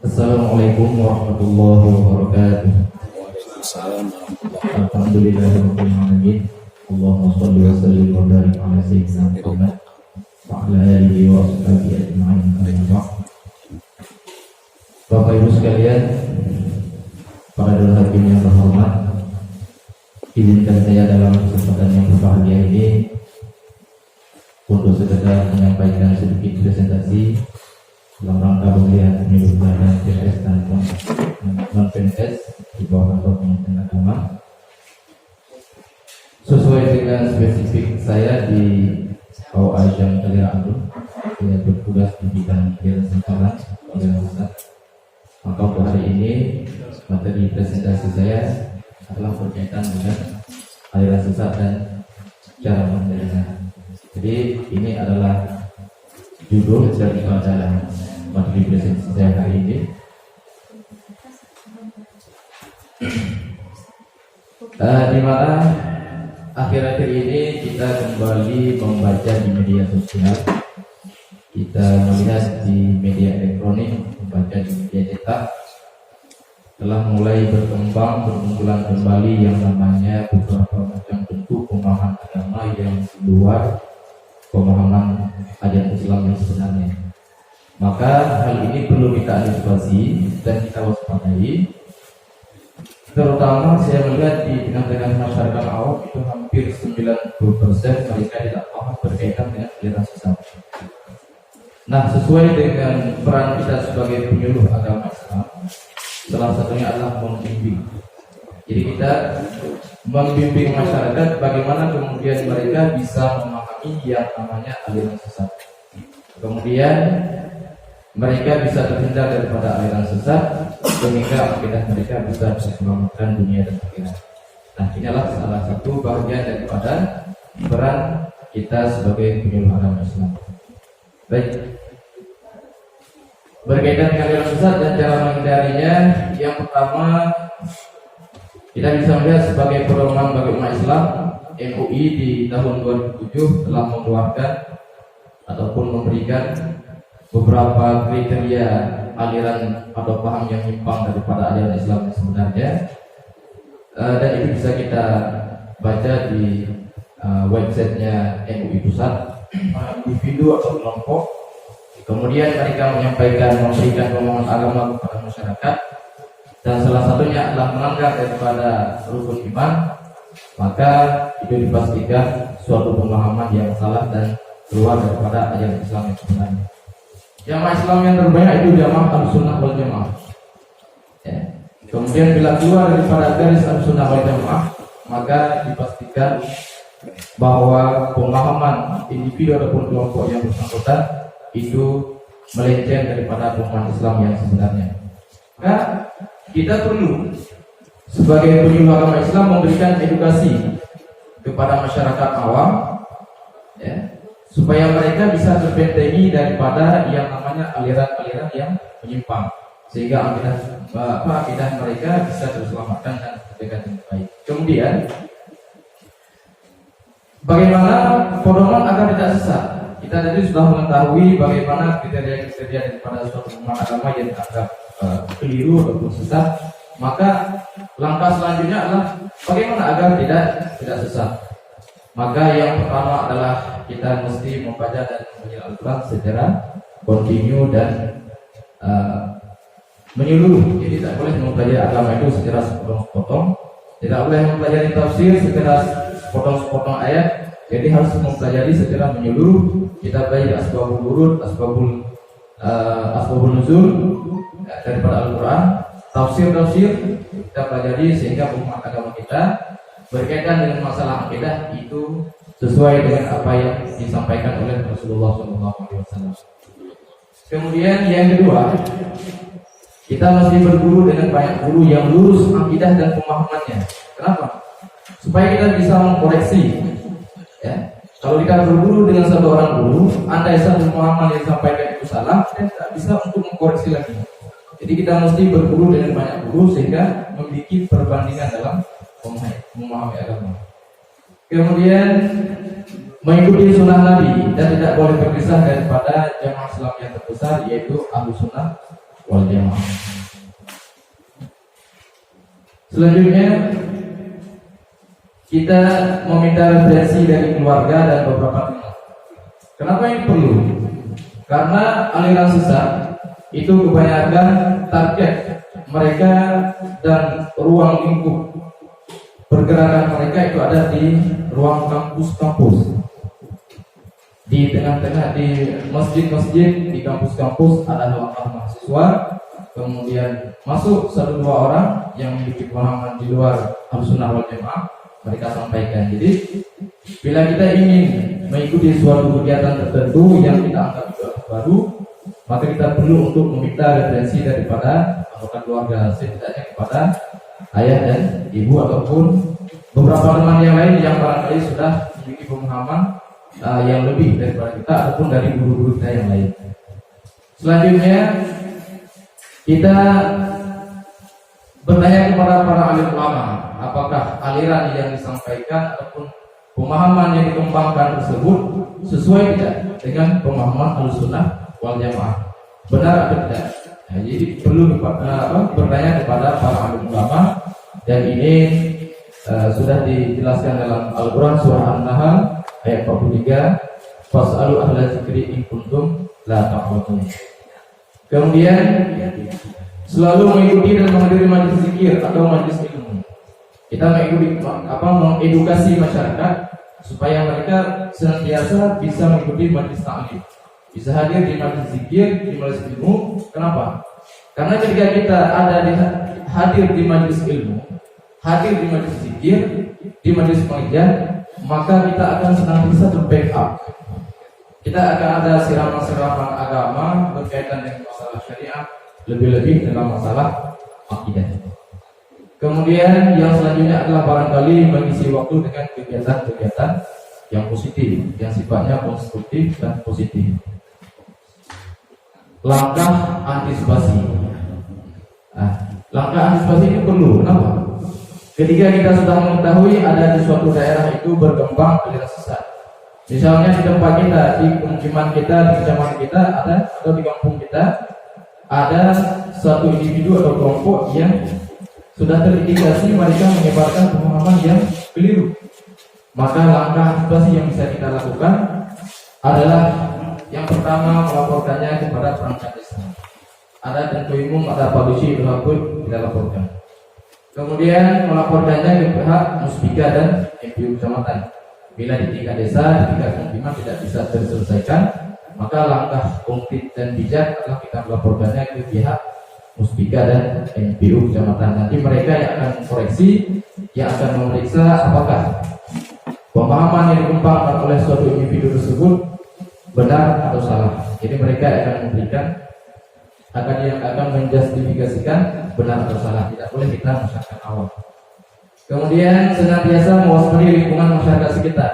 Assalamualaikum warahmatullahi wabarakatuh. Alhamdulillahirabbil alamin. Allahumma shalli wa sallim wa barik ala sayyidina Muhammad wa ala alihi wa sahbihi ajma'in. Bapak Ibu sekalian, para dosen hakim yang terhormat, izinkan saya dalam kesempatan yang berbahagia ini untuk sekedar menyampaikan sedikit presentasi dalam rangka pemilihan pemilu dan PNS dan non PNS di bawah kantor Kementerian Agama. Sesuai dengan spesifik saya di KUA Jam Kalira Agung, saya bertugas di bidang aliran sempalan aliran sesat. Maka untuk hari ini materi presentasi saya adalah berkaitan dengan aliran sesat dan cara mengendalinya. Jadi ini adalah judul daripada materi presentasi saya hari ini. Di mana akhir-akhir ini kita kembali membaca di media sosial, kita melihat di media elektronik, membaca di media cetak, telah mulai bermunculan kembali yang namanya beberapa macam bentuk pemahaman agama yang di luar pemahaman ajaran Islam yang sebenarnya. Maka hal ini perlu kita antisipasi dan kita waspadai. Terutama saya melihat di tengah-tengah masyarakat awam itu hampir 90% mereka tidak paham berkaitan dengan aliran sesat. Nah, sesuai dengan peran kita sebagai penyuluh agama Islam, salah satunya adalah membimbing. Jadi kita membimbing masyarakat bagaimana kemudian mereka bisa memahami yang namanya aliran sesat. Kemudian mereka bisa terhindar daripada aliran sesat sehingga akidah mereka bisa diselamatkan dunia dan akhirat. Nah, inilah salah satu bagian daripada peran kita sebagai penyuluh agama Islam. Baik. Berkaitan dengan aliran sesat dan cara menghindarinya, yang pertama kita bisa melihat sebagai pedoman bagi umat Islam, MUI di tahun 2007 telah mengeluarkan ataupun memberikan beberapa kriteria aliran atau paham yang menyimpang daripada aliran Islam yang sebenarnya, dan itu bisa kita baca di websitenya MUI Pusat, individu atau kelompok. Kemudian mereka memberikan pemahaman agama kepada masyarakat, dan salah satunya adalah melanggar daripada rukun iman, maka itu dipastikan suatu pemahaman yang salah dan keluar daripada ajaran Islam yang sebenarnya. Jamaah Islam yang terbanyak itu jamaah Ahlussunnah wal Jamaah. Ya. Kemudian bila keluar daripada garis Ahlussunnah wal Jamaah, maka dipastikan bahwa pemahaman individu ataupun kelompok yang bersangkutan itu melenceng daripada pemahaman Islam yang sebenarnya. Maka kita perlu sebagai penyuluh agama Islam memberikan edukasi kepada masyarakat awam, ya, supaya mereka bisa terbentengi daripada yang namanya aliran-aliran yang menyimpang, sehingga akidah mereka bisa terselamatkan dan terjaga dengan baik. Kemudian bagaimana pedoman agar tidak sesat? Kita tadi sudah mengetahui bagaimana kriteria-kriteria daripada suatu pemahaman agama yang dianggap keliru ataupun sesat. Maka langkah selanjutnya adalah bagaimana agar tidak sesat. Maka yang pertama adalah kita mesti membaca dan membaca Al-Quran secara kontinu dan menyeluruh. Jadi tidak boleh mempelajari agama itu secara sepotong-sepotong, tidak boleh mempelajari tafsir secara sepotong-sepotong ayat. Jadi harus mempelajari secara menyeluruh. Kita belajar asbabul wurud, asbabul nuzul daripada Al-Quran, tafsir kita pelajari sehingga pemahaman agama kita berkaitan dengan masalah akidah itu sesuai dengan apa yang disampaikan oleh Rasulullah SAW. Kemudian yang kedua, kita mesti berguru dengan banyak guru yang lurus akidah dan pemahamannya. Kenapa? Supaya kita bisa mengkoreksi. Ya, kalau kita berguru dengan satu orang guru, andai satu pemahaman yang disampaikan itu salah, kita tidak bisa untuk mengkoreksi lagi. Jadi kita mesti berguru dengan banyak guru sehingga memiliki perbandingan dalam memahami agama. Kemudian mengikuti sunnah Nabi dan tidak boleh terpisah daripada jamaah Islam yang terbesar, yaitu Ahlussunnah wal Jamaah. Selanjutnya kita meminta referensi dari keluarga dan beberapa teman. Kenapa ini perlu? Karena aliran sesat itu kebanyakan target mereka dan ruang lingkup pergerakan mereka itu ada di ruang kampus-kampus, di tengah-tengah, di masjid-masjid, di kampus-kampus ada ruang mahasiswa. Kemudian masuk 1-2 orang yang memiliki pemahaman di luar Ahlussunnah wal Jamaah, mereka sampaikan. Jadi bila kita ingin mengikuti suatu kegiatan tertentu yang kita anggap baru, maka kita perlu untuk meminta referensi daripada anggota keluarga, setidaknya kepada ayah dan ibu ataupun beberapa teman yang lain yang barangkali sudah memiliki pemahaman yang lebih daripada kita ataupun dari guru-guru kita yang lain. Selanjutnya kita bertanya kepada para alim ulama, apakah aliran yang disampaikan ataupun pemahaman yang dikembangkan tersebut sesuai tidak dengan pemahaman Ahlussunnah wal Jamaah, benar atau tidak? Nah, jadi perlu bertanya kepada para alim ulama, dan ini sudah dijelaskan dalam Al-Quran surah An-Nahl ayat 43, fas'alu ahla dzikri in kuntum la ta'lamun. Kemudian selalu mengikuti dan menghadiri majelis zikir atau majelis ilmu. Kita mengedukasi masyarakat supaya mereka senantiasa bisa mengikuti majelis taklim, bisa hadir di majelis zikir, di majelis ilmu. Kenapa? Karena ketika kita hadir di majelis ilmu, hadir di majelis zikir, di majelis pengajian, maka kita akan senantiasa ter-backup. Kita akan ada siraman-siraman agama berkaitan dengan masalah syariat, lebih-lebih dalam masalah akidah. Kemudian yang selanjutnya adalah barangkali mengisi waktu dengan kegiatan-kegiatan yang positif, yang sifatnya konstruktif dan positif. Langkah antisipasi. Langkah antisipasi ini perlu. Kenapa? Ketika kita sudah mengetahui ada di suatu daerah itu berkembang aliran sesat, misalnya di tempat kita, di pemukiman kita, di kecamatan kita ada, atau di kampung kita ada suatu individu atau kelompok yang sudah terindikasi mereka menyebarkan pemahaman yang keliru, maka langkah antisipasi yang bisa kita lakukan adalah yang pertama melaporkannya kepada perangkat desa. Ada tentu umum, ada polisi, pun kita laporkan. Kemudian melaporkannya ke pihak Muspika dan MPU kecamatan. Bila di tingkat desa, di tingkat pemukiman tidak bisa terselesaikan, maka langkah konkret dan bijak adalah kita melaporkannya ke pihak Muspika dan MPU kecamatan. Nanti mereka yang akan koreksi, yang akan memeriksa apakah pemahaman yang dikembangkan oleh suatu individu tersebut benar atau salah. Jadi mereka akan memberikan, akan menjustifikasikan benar atau salah. Tidak boleh kita masyarakat awam. Kemudian senantiasa mewaspadai lingkungan masyarakat sekitar.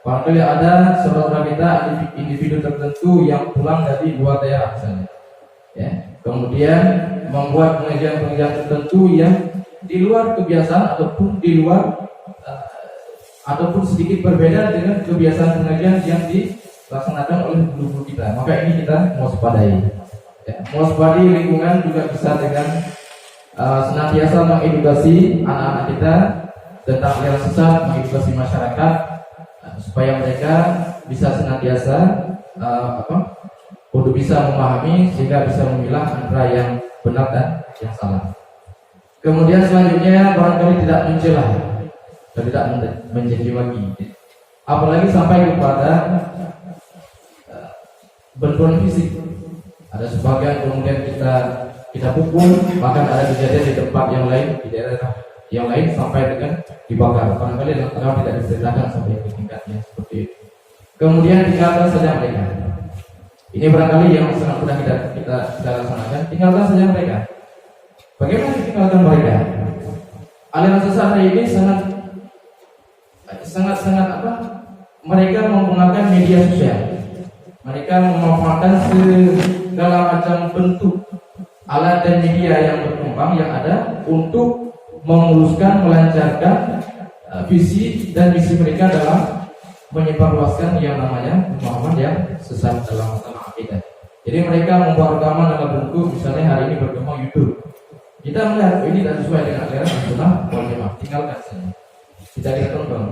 Barangkali ada saudara kita, individu tertentu yang pulang dari luar daerah misalnya, ya. Kemudian membuat pengajian-pengajian tertentu yang di luar kebiasaan ataupun di luar ataupun sedikit berbeda dengan kebiasaan pengajian yang dilaksanakan oleh guru-guru kita. Maka ini kita mewaspadai. Ya, mewaspadai lingkungan juga bisa dengan senantiasa mengedukasi anak-anak kita tentang aliran sesat, mengedukasi masyarakat supaya mereka bisa senantiasa untuk bisa memahami sehingga bisa memilah antara yang benar dan yang salah. Kemudian selanjutnya barangkali tidak mencela dan tidak mencaci maki, apalagi sampai kepada benturan fisik. Ada sebagian kemudian kita pukul, bahkan ada kejadian di tempat yang lain, di daerah yang lain sampai dengan dibakar. Barangkali dalam tidak diceritakan sampai ke tingkatnya seperti itu. Kemudian tinggalkan saja mereka. Ini barangkali yang sangat mudah kita laksanakan. Tinggalkan saja mereka. Bagaimana tinggalkan mereka? Aliran sesat hari ini sangat mereka menggunakan media sosial. Mereka memanfaatkan segala macam bentuk alat dan media yang berkembang yang ada untuk memuluskan, melancarkan visi dan misi mereka dalam menyebarluaskan yang namanya pemahaman yang sesat dalam masalah akidah. Jadi mereka membuat rekaman dalam bentuk misalnya hari ini berkembang YouTube. Kita melihat ini tidak sesuai dengan ajaran Sunnah wal Jamaah, tinggalkan saja. Kita tonton.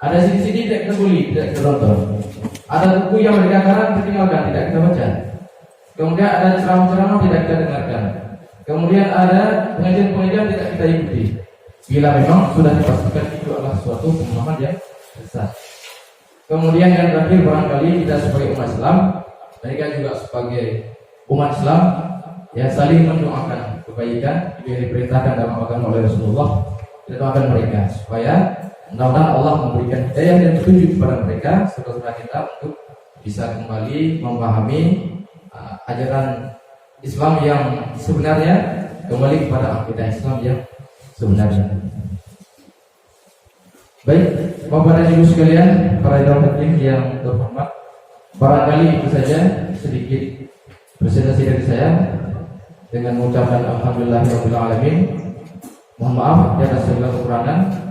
Ada CD tidak kita beli, tidak kita tonton. Ada buku yang mereka karang kita tinggalkan, tidak kita baca. Kemudian ada ceramah-ceramah tidak kita dengarkan. Kemudian ada pengajian-pengajian tidak kita ikuti. Bila memang sudah dipastikan itu adalah suatu pemahaman yang sesat. Kemudian yang terakhir, barangkali kita sebagai umat Islam, mereka juga sebagai umat Islam yang saling mendoakan kebaikan yang diperintahkan dalam agama oleh Rasulullah. Kita doakan mereka supaya mudah-mudahan Allah memberikan hidayah dan petunjuk kepada mereka serta kita untuk bisa kembali memahami ajaran Islam yang sebenarnya, kembali kepada akidah Islam yang sebenarnya. Baik, Bapak dan Ibu sekalian, para hadirin yang terhormat, barangkali itu saja sedikit presentasi dari saya dengan mengucapkan alhamdulillahirabbil alamin. Mohon maaf di atas segala kekurangan.